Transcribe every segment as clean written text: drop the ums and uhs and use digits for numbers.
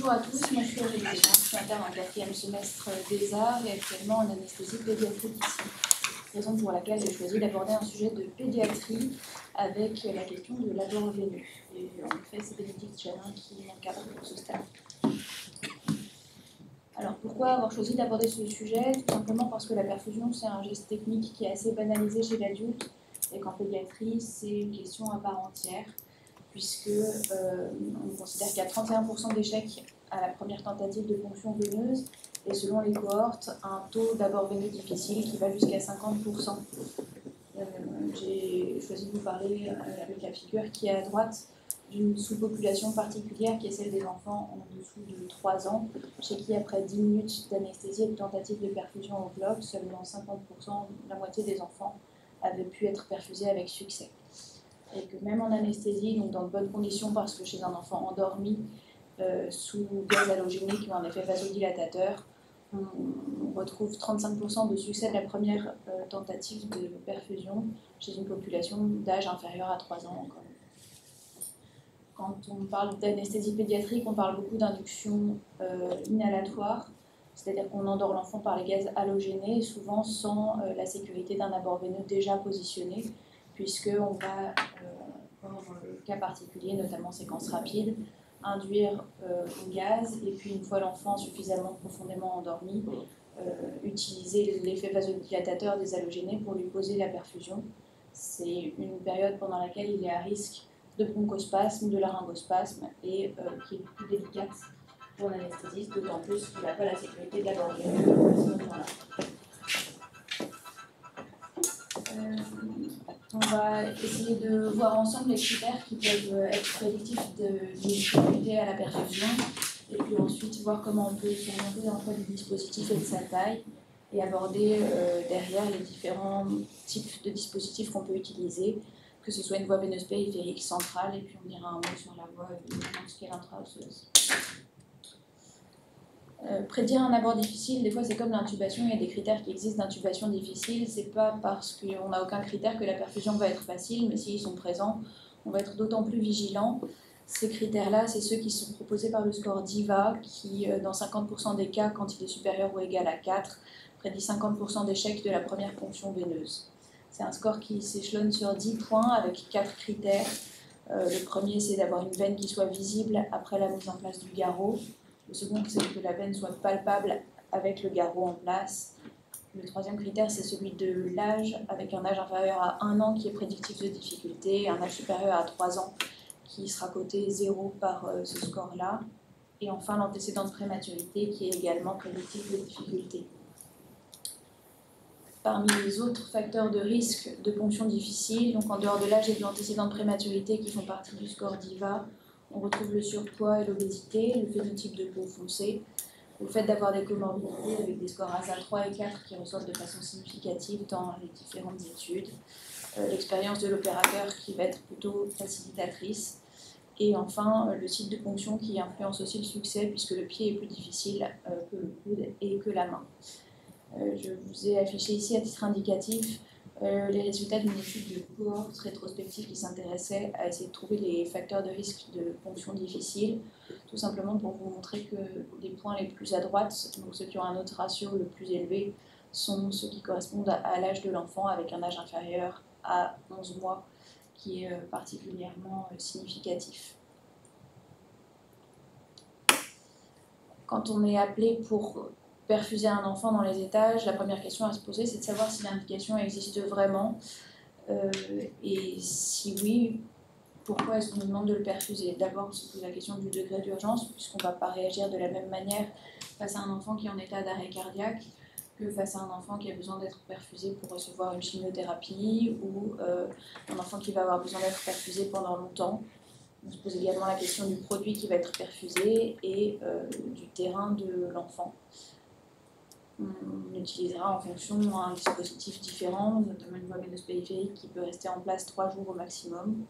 Bonjour à tous, moi je suis Aurélie Desjardins, je suis interne en 4e semestre des arts et actuellement en anesthésie pédiatrique ici. Raison pour laquelle j'ai choisi d'aborder un sujet de pédiatrie avec la question de l'abord veineux. Et en effet, c'est Bénédicte Chalin qui m'encadre pour ce stade. Alors pourquoi avoir choisi d'aborder ce sujet? Tout simplement parce que la perfusion c'est un geste technique qui est assez banalisé chez l'adulte et qu'en pédiatrie c'est une question à part entière, puisque on considère qu'il y a 31% d'échecs à la première tentative de ponction veineuse, et selon les cohortes, un taux d'abord veineux difficile qui va jusqu'à 50%. J'ai choisi de vous parler avec la figure qui est à droite d'une sous-population particulière qui est celle des enfants en dessous de 3 ans, chez qui après 10 minutes d'anesthésie et de tentative de perfusion au bloc, seulement 50%, la moitié des enfants, avaient pu être perfusés avec succès. Et que même en anesthésie, donc dans de bonnes conditions, parce que chez un enfant endormi sous gaz halogénique ou un effet vasodilatateur, on retrouve 35% de succès de la première tentative de perfusion chez une population d'âge inférieur à 3 ans encore. Quand on parle d'anesthésie pédiatrique, on parle beaucoup d'induction inhalatoire, c'est-à-dire qu'on endort l'enfant par les gaz halogénés, souvent sans la sécurité d'un abord veineux déjà positionné, puisqu'on va, dans le cas particulier, notamment séquence rapide, induire au gaz, et puis une fois l'enfant suffisamment profondément endormi, utiliser l'effet vasodilatateur des halogénés pour lui poser la perfusion. C'est une période pendant laquelle il est à risque de bronchospasme, de laryngospasme, et qui est plus délicate pour l'anesthésiste, d'autant plus qu'il n'a pas la sécurité de l'abord veineux à ce moment-là. On va essayer de voir ensemble les critères qui peuvent être prédictifs d'une difficulté à la perfusion, et puis ensuite voir comment on peut s'orienter entre du dispositif et de sa taille, et aborder derrière les différents types de dispositifs qu'on peut utiliser, que ce soit une voie veineuse périphérique, centrale, et puis on dira un mot sur la voie ce qu'est l'intra-osseuse. Prédire un abord difficile, des fois c'est comme l'intubation, il y a des critères qui existent d'intubation difficile, c'est pas parce qu'on n'a aucun critère que la perfusion va être facile, mais s'ils sont présents, on va être d'autant plus vigilant. Ces critères-là, c'est ceux qui sont proposés par le score DIVA, qui dans 50% des cas, quand il est supérieur ou égal à 4, prédit 50% d'échecs de la première ponction veineuse. C'est un score qui s'échelonne sur 10 points avec 4 critères. Le premier, c'est d'avoir une veine qui soit visible après la mise en place du garrot. Le second, c'est que la veine soit palpable avec le garrot en place. Le troisième critère, c'est celui de l'âge, avec un âge inférieur à 1 an qui est prédictif de difficulté, et un âge supérieur à 3 ans qui sera coté 0 par ce score-là. Et enfin, l'antécédent de prématurité qui est également prédictif de difficulté. Parmi les autres facteurs de risque de ponction difficile, donc en dehors de l'âge et de l'antécédent de prématurité qui font partie du score DIVA, on retrouve le surpoids et l'obésité, le phénotype de peau foncée, le fait d'avoir des comorbidités avec des scores ASA 3 et 4 qui ressortent de façon significative dans les différentes études, l'expérience de l'opérateur qui va être plutôt facilitatrice, et enfin le site de ponction qui influence aussi le succès puisque le pied est plus difficile que le coude et que la main. Je vous ai affiché ici à titre indicatif les résultats d'une étude de cohorte rétrospective qui s'intéressait à essayer de trouver les facteurs de risque de ponction difficile, tout simplement pour vous montrer que les points les plus à droite, donc ceux qui ont un autre ratio le plus élevé, sont ceux qui correspondent à l'âge de l'enfant avec un âge inférieur à 11 mois, qui est particulièrement significatif. Quand on est appelé pour perfuser un enfant dans les étages, la première question à se poser, c'est de savoir si l'indication existe vraiment. Et si oui, pourquoi est-ce qu'on nous demande de le perfuser? D'abord, on se pose la question du degré d'urgence, puisqu'on ne va pas réagir de la même manière face à un enfant qui est en état d'arrêt cardiaque que face à un enfant qui a besoin d'être perfusé pour recevoir une chimiothérapie ou un enfant qui va avoir besoin d'être perfusé pendant longtemps. On se pose également la question du produit qui va être perfusé et du terrain de l'enfant. On utilisera en fonction un dispositif différent, notamment une voie veineuse périphérique qui peut rester en place 3 jours au maximum,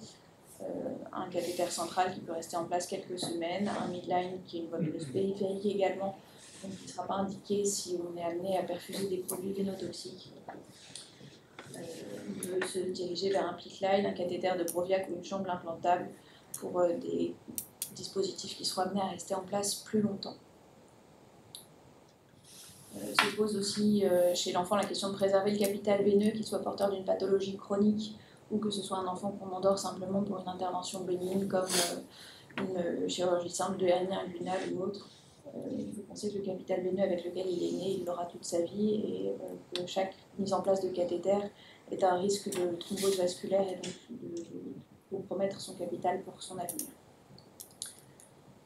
un cathéter central qui peut rester en place quelques semaines, un midline qui est une voie veineuse périphérique également, donc qui ne sera pas indiqué si on est amené à perfuser des produits vénotoxiques. On peut se diriger vers un PICC line, un cathéter de Broviac ou une chambre implantable pour des dispositif qui soit amené à rester en place plus longtemps. Se pose aussi chez l'enfant la question de préserver le capital veineux, qu'il soit porteur d'une pathologie chronique ou que ce soit un enfant qu'on endort simplement pour une intervention bénigne comme une chirurgie simple de hernie inguinale ou autre. Il faut penser que le capital veineux avec lequel il est né, il l'aura toute sa vie et que chaque mise en place de cathéter est un risque de thrombose vasculaire et donc de compromettre son capital pour son avenir.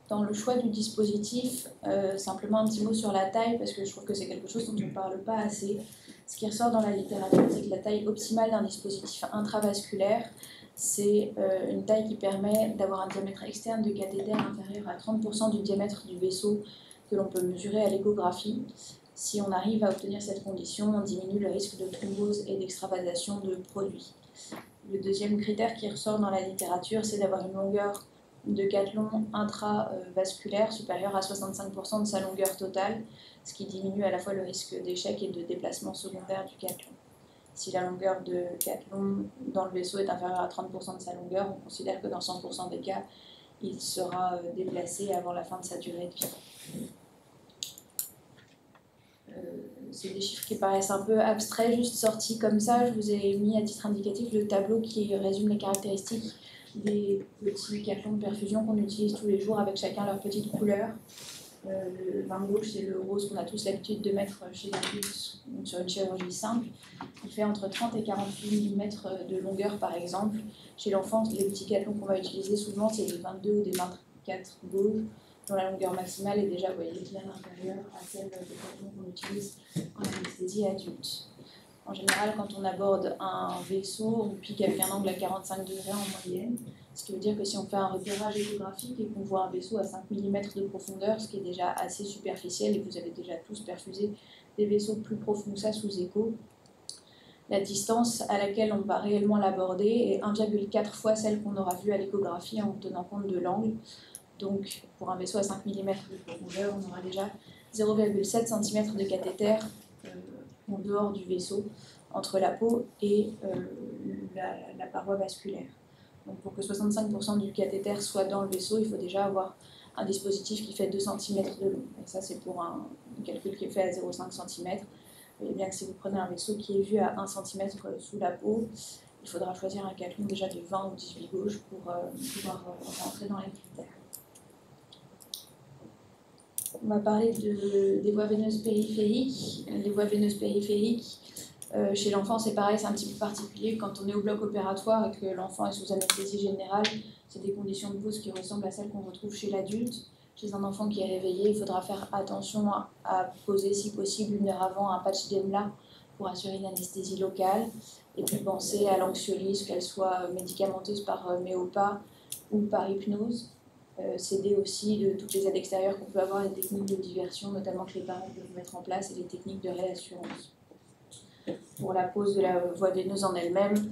Dans le choix du dispositif, simplement un petit mot sur la taille, parce que je trouve que c'est quelque chose dont on ne parle pas assez. Ce qui ressort dans la littérature, c'est que la taille optimale d'un dispositif intravasculaire, c'est une taille qui permet d'avoir un diamètre externe de cathéter inférieur à 30% du diamètre du vaisseau que l'on peut mesurer à l'échographie. Si on arrive à obtenir cette condition, on diminue le risque de thrombose et d'extravasation de produits. Le deuxième critère qui ressort dans la littérature, c'est d'avoir une longueur de cathlon intravasculaire supérieure à 65% de sa longueur totale, ce qui diminue à la fois le risque d'échec et de déplacement secondaire du cathlon. Si la longueur de cathlon dans le vaisseau est inférieure à 30% de sa longueur, on considère que dans 100% des cas, il sera déplacé avant la fin de sa durée de vie. C'est des chiffres qui paraissent un peu abstraits, juste sortis comme ça. Je vous ai mis à titre indicatif le tableau qui résume les caractéristiques des petits cathlons de perfusion qu'on utilise tous les jours avec chacun leur petite couleur. Le vin gauche, c'est le rose qu'on a tous l'habitude de mettre chez l'adulte sur une chirurgie simple. Il fait entre 30 et 48 mm de longueur par exemple. Chez l'enfant, les petits cathlons qu'on va utiliser souvent, c'est des 22 ou des 24 gauges, dont la longueur maximale est déjà, vous voyez, bien inférieure à celle des cathlons qu'on utilise en anesthésie adulte. En général, quand on aborde un vaisseau, on pique avec un angle à 45 degrés en moyenne, ce qui veut dire que si on fait un repérage échographique et qu'on voit un vaisseau à 5 mm de profondeur, ce qui est déjà assez superficiel, et vous avez déjà tous perfusé des vaisseaux plus profonds que ça sous écho, la distance à laquelle on va réellement l'aborder est 1,4 fois celle qu'on aura vue à l'échographie en tenant compte de l'angle. Donc, pour un vaisseau à 5 mm de profondeur, on aura déjà 0,7 cm de cathéter en dehors du vaisseau, entre la peau et la paroi vasculaire. Donc pour que 65% du cathéter soit dans le vaisseau, il faut déjà avoir un dispositif qui fait 2 cm de long. Et ça, c'est pour un calcul qui est fait à 0,5 cm. Vous voyez bien que si vous prenez un vaisseau qui est vu à 1 cm sous la peau, il faudra choisir un cathlon déjà de 20 ou 18 gauges pour pouvoir rentrer dans les critères. On va parler des voies veineuses périphériques. Les voies veineuses périphériques, chez l'enfant, c'est pareil, c'est un petit peu particulier. Quand on est au bloc opératoire et que l'enfant est sous anesthésie générale, c'est des conditions de pose qui ressemblent à celles qu'on retrouve chez l'adulte. Chez un enfant qui est réveillé, il faudra faire attention à poser, si possible, 1 heure avant un patch d'EMLA pour assurer une anesthésie locale. Et puis penser à l'anxiolyse, qu'elle soit médicamenteuse par méopa ou par hypnose. S'aider aussi de toutes les aides extérieures qu'on peut avoir, les techniques de diversion, notamment que les parents peuvent mettre en place, et les techniques de réassurance. Pour la pose de la voie veineuse en elle-même,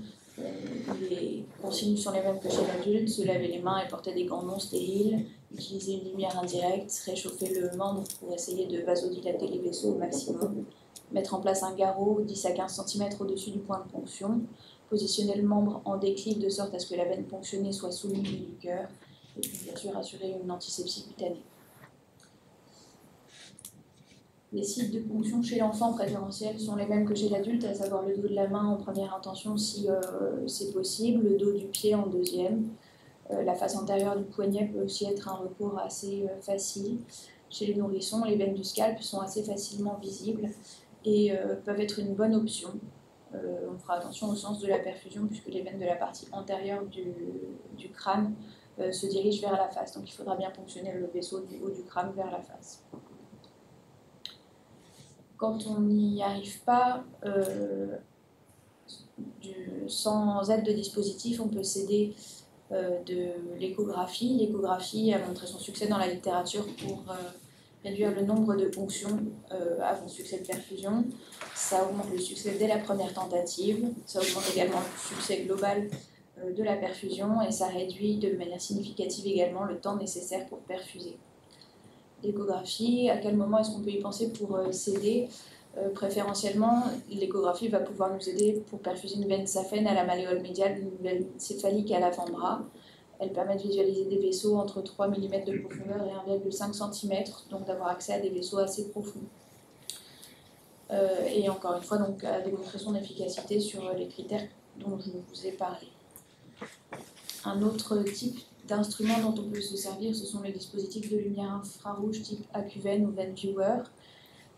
les consignes sont les mêmes que chez l'adulte: se laver les mains et porter des gants non stériles, utiliser une lumière indirecte, réchauffer le membre pour essayer de vasodilater les vaisseaux au maximum, mettre en place un garrot 10 à 15 cm au-dessus du point de ponction, positionner le membre en déclive de sorte à ce que la veine ponctionnée soit sous le milieu du cœur, et puis bien sûr assurer une antisepsie cutanée. Les sites de ponction chez l'enfant préférentiels sont les mêmes que chez l'adulte, à savoir le dos de la main en première intention si c'est possible, le dos du pied en deuxième. La face antérieure du poignet peut aussi être un recours assez facile. Chez les nourrissons, les veines du scalp sont assez facilement visibles et peuvent être une bonne option. On fera attention au sens de la perfusion puisque les veines de la partie antérieure du crâne se dirigent vers la face. Donc il faudra bien ponctionner le vaisseau du haut du crâne vers la face. Quand on n'y arrive pas, sans aide de dispositif, on peut s'aider de l'échographie. L'échographie a montré son succès dans la littérature pour réduire le nombre de ponctions avant succès de perfusion. Ça augmente le succès dès la première tentative. Ça augmente également le succès global de la perfusion et ça réduit de manière significative également le temps nécessaire pour perfuser. L'échographie, à quel moment est-ce qu'on peut y penser pour s'aider? Préférentiellement, l'échographie va pouvoir nous aider pour perfuser une veine saphène à la malléole médiale, une veine céphalique à l'avant-bras. Elle permet de visualiser des vaisseaux entre 3 mm de profondeur et 1,5 cm, donc d'avoir accès à des vaisseaux assez profonds. Et encore une fois, donc, à démontrer son efficacité sur les critères dont je vous ai parlé. Un autre type d'instrument dont on peut se servir, ce sont les dispositifs de lumière infrarouge type AcuVeine ou VenViewer,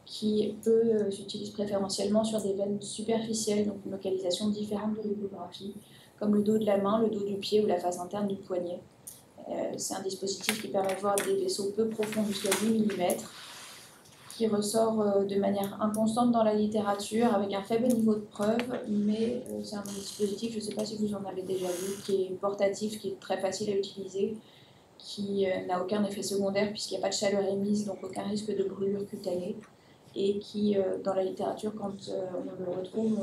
qui, eux, s'utilisent préférentiellement sur des veines superficielles, donc une localisation différente de l'échographie, comme le dos de la main, le dos du pied ou la face interne du poignet. C'est un dispositif qui permet de voir des vaisseaux peu profonds jusqu'à 10 mm, qui ressort de manière inconstante dans la littérature, avec un faible niveau de preuve, mais c'est un dispositif, je ne sais pas si vous en avez déjà vu, qui est portatif, qui est très facile à utiliser, qui n'a aucun effet secondaire puisqu'il n'y a pas de chaleur émise, donc aucun risque de brûlure cutanée, et qui, dans la littérature, quand on le retrouve,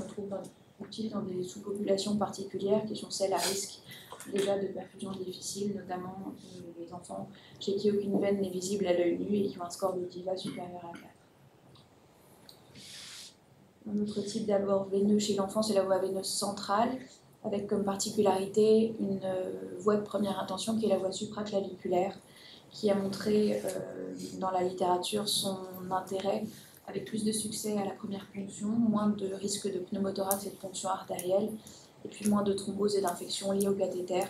utile dans des sous-populations particulières qui sont celles à risque déjà de perfusions difficiles, notamment les enfants chez qui aucune veine n'est visible à l'œil nu et qui ont un score de DIVA supérieur à 4. Un autre type d'abord veineux chez l'enfant, c'est la voie veineuse centrale, avec comme particularité une voie de première intention qui est la voie supraclaviculaire, qui a montré dans la littérature son intérêt avec plus de succès à la première ponction, moins de risque de pneumothorax et de ponction artérielle, et puis moins de thrombose et d'infection liées au cathéter.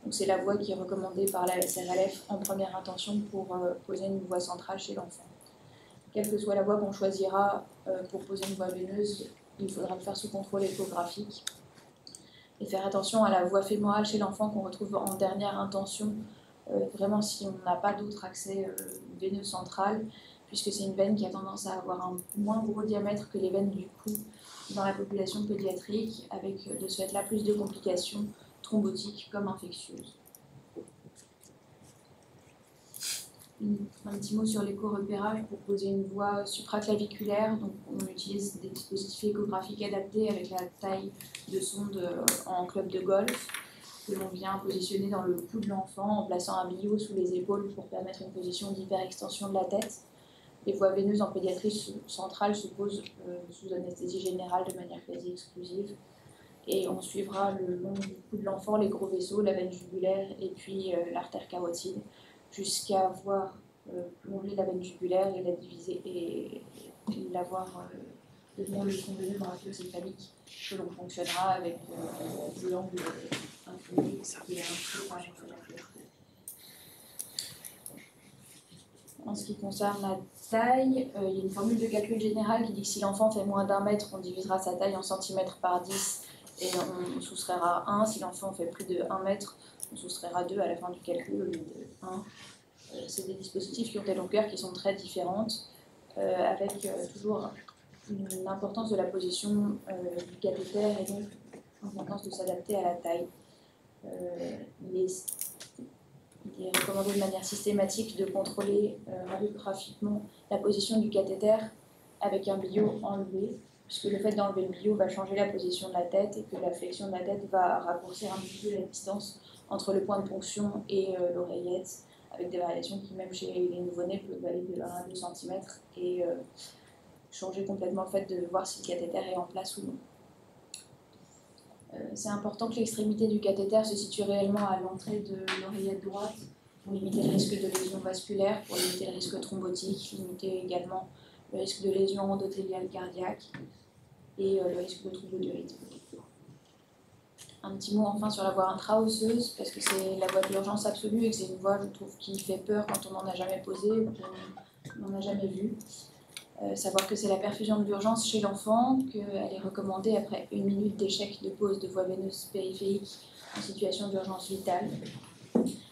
Donc c'est la voie qui est recommandée par la SRLF en première intention pour poser une voie centrale chez l'enfant. Quelle que soit la voie qu'on choisira pour poser une voie veineuse, il faudra le faire sous contrôle échographique. Et faire attention à la voie fémorale chez l'enfant qu'on retrouve en dernière intention, vraiment si on n'a pas d'autre accès veineux central, puisque c'est une veine qui a tendance à avoir un moins gros diamètre que les veines du cou dans la population pédiatrique, avec de ce fait-là plus de complications thrombotiques comme infectieuses. Un petit mot sur l'écho-repérage pour poser une voie supraclaviculaire. Donc, on utilise des dispositifs échographiques adaptés avec la taille de sonde en club de golf que l'on vient positionner dans le cou de l'enfant en plaçant un billot sous les épaules pour permettre une position d'hyperextension de la tête. Les voies veineuses en pédiatrie centrale se posent sous anesthésie générale de manière quasi exclusive. Et on suivra le long du cou de l'enfant les gros vaisseaux, la veine jugulaire et puis l'artère carotide, jusqu'à voir plonger la veine jugulaire et la diviser et l'avoir devenir le conduit brachiocéphalique que l'on fonctionnera avec l'angle incliné qui est un peu par la. En ce qui concerne la taille, il y a une formule de calcul général qui dit que si l'enfant fait moins d'1 mètre, on divisera sa taille en centimètres par 10 et on soustraira 1. Si l'enfant fait plus de 1 mètre, on soustraira 2 à la fin du calcul au lieu de 1. C'est des dispositifs qui ont des longueurs qui sont très différentes, avec toujours une importance de la position du cathéter et donc l'importance de s'adapter à la taille. Il est recommandé de manière systématique de contrôler radiographiquement la position du cathéter avec un billot enlevé, puisque le fait d'enlever le billot va changer la position de la tête et que la flexion de la tête va raccourcir un petit peu la distance entre le point de ponction et l'oreillette, avec des variations qui, même chez les nouveau-nés, peuvent aller de 1 à 2 cm et changer complètement le fait de voir si le cathéter est en place ou non. C'est important que l'extrémité du cathéter se situe réellement à l'entrée de l'oreillette droite pour limiter le risque de lésion vasculaire, pour limiter le risque thrombotique, limiter également le risque de lésion endothéliale cardiaque et le risque de troubles du rythme. Un petit mot enfin sur la voie intra-osseuse, parce que c'est la voie de l'urgence absolue et que c'est une voie, je trouve, qui fait peur quand on n'en a jamais posé ou qu'on n'en a jamais vu. Savoir que c'est la perfusion de l'urgence chez l'enfant, qu'elle est recommandée après 1 minute d'échec de pose de voie veineuse périphérique en situation d'urgence vitale,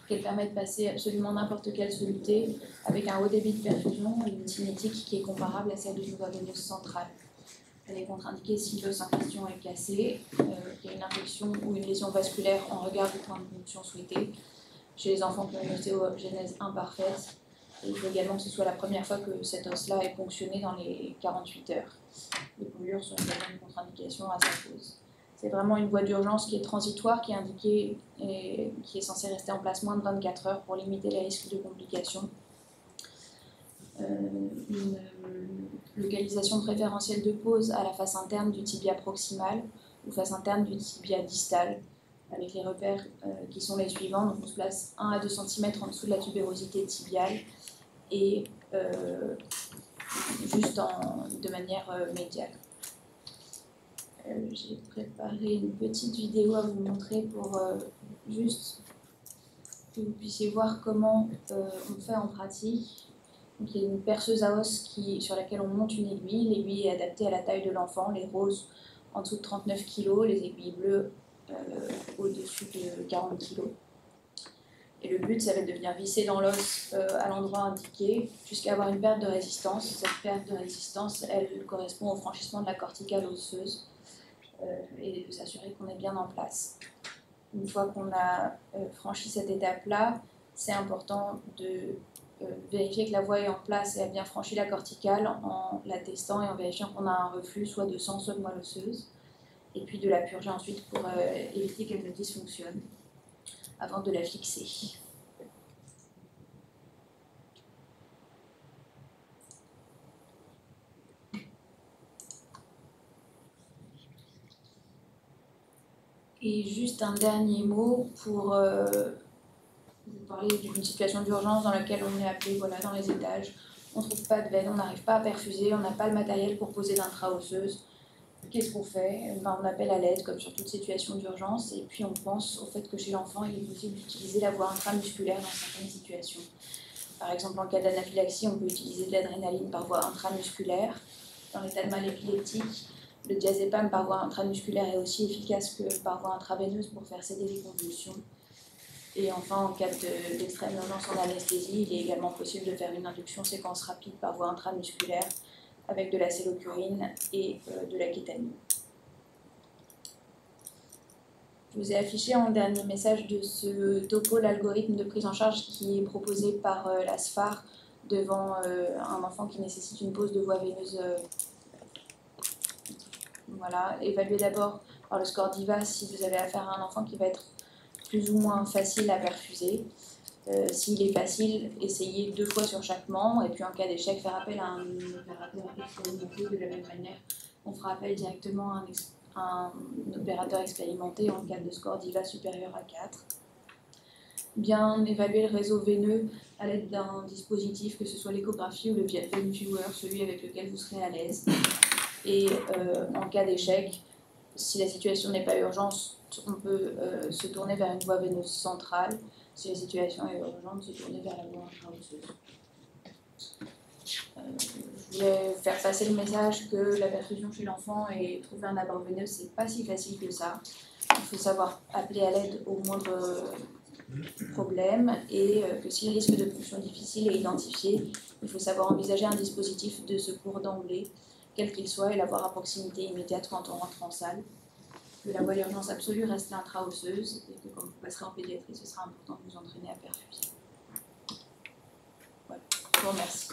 qu'elle permet de passer absolument n'importe quelle soluté avec un haut débit de perfusion et une cinétique qui est comparable à celle d'une voie veineuse centrale. Elle est contre-indiquée si l'os en question est cassé, qu'il y a une infection ou une lésion vasculaire en regard du point de ponction souhaité, chez les enfants qui ont une ostéogenèse imparfaite. Et il faut également que ce soit la première fois que cet os-là est ponctionné dans les 48 heures. Les brûlures sont également une contre-indication à sa cause. C'est vraiment une voie d'urgence qui est transitoire, qui est indiquée et qui est censée rester en place moins de 24 heures pour limiter les risques de complications. Une localisation préférentielle de pose à la face interne du tibia proximal ou face interne du tibia distal. avec les repères qui sont les suivants. Donc on se place 1 à 2 cm en dessous de la tubérosité tibiale et juste de manière médiale. J'ai préparé une petite vidéo à vous montrer pour juste que vous puissiez voir comment on fait en pratique. Donc, il y a une perceuse à os sur laquelle on monte une aiguille. L'aiguille est adaptée à la taille de l'enfant, les roses en dessous de 39 kg, les aiguilles bleues au-dessus de 40 kg. Et le but, ça va être de venir visser dans l'os à l'endroit indiqué jusqu'à avoir une perte de résistance. Cette perte de résistance, elle correspond au franchissement de la corticale osseuse et de s'assurer qu'on est bien en place. Une fois qu'on a franchi cette étape-là, c'est important de vérifier que la voie est en place et a bien franchi la corticale en la testant et en vérifiant qu'on a un reflux soit de sang, soit de moelle osseuse. Et puis de la purger ensuite pour éviter qu'elle ne dysfonctionne avant de la fixer. Et juste un dernier mot pour vous parler d'une situation d'urgence dans laquelle on est appelé dans les étages. On ne trouve pas de veine, on n'arrive pas à perfuser, on n'a pas le matériel pour poser d'intra-osseuse. Qu'est-ce qu'on fait? On appelle à l'aide, comme sur toute situation d'urgence, et puis on pense au fait que chez l'enfant, il est possible d'utiliser la voie intramusculaire dans certaines situations. Par exemple, en cas d'anaphylaxie, on peut utiliser de l'adrénaline par voie intramusculaire. Dans l'état de mal épileptique, le diazépam par voie intramusculaire est aussi efficace que par voie intraveineuse pour faire céder les convulsions. Et enfin, en cas d'extrême urgence en anesthésie, il est également possible de faire une induction séquence rapide par voie intramusculaire avec de la cellocurine et de la kétamine. Je vous ai affiché en dernier message de ce topo l'algorithme de prise en charge qui est proposé par la SPHAR devant un enfant qui nécessite une pose de voie veineuse. Voilà, évaluez d'abord par le score DIVA si vous avez affaire à un enfant qui va être plus ou moins facile à perfuser. S'il est facile, essayez 2 fois sur chaque membre, et puis en cas d'échec, faire appel à un opérateur expérimenté. De la même manière, on fera appel directement à un opérateur expérimenté en cas de score DIVA supérieur à 4. Bien évaluer le réseau veineux à l'aide d'un dispositif, que ce soit l'échographie ou le Vein Viewer, celui avec lequel vous serez à l'aise. Et en cas d'échec, si la situation n'est pas urgente, on peut se tourner vers une voie veineuse centrale. Si la situation est urgente, se tourner vers la voie intra-osseuse. Je voulais faire passer le message que la perfusion chez l'enfant et trouver un abord veineux, c'est pas si facile que ça. Il faut savoir appeler à l'aide au moindre problème et que si le risque de ponction difficile est identifié, il faut savoir envisager un dispositif de secours d'emblée, quel qu'il soit, et l'avoir à proximité immédiate quand on rentre en salle. Que la voie d'urgence absolue reste l'intra-osseuse et que quand vous passerez en pédiatrie, ce sera important de vous entraîner à perfuser. Voilà, je vous remercie.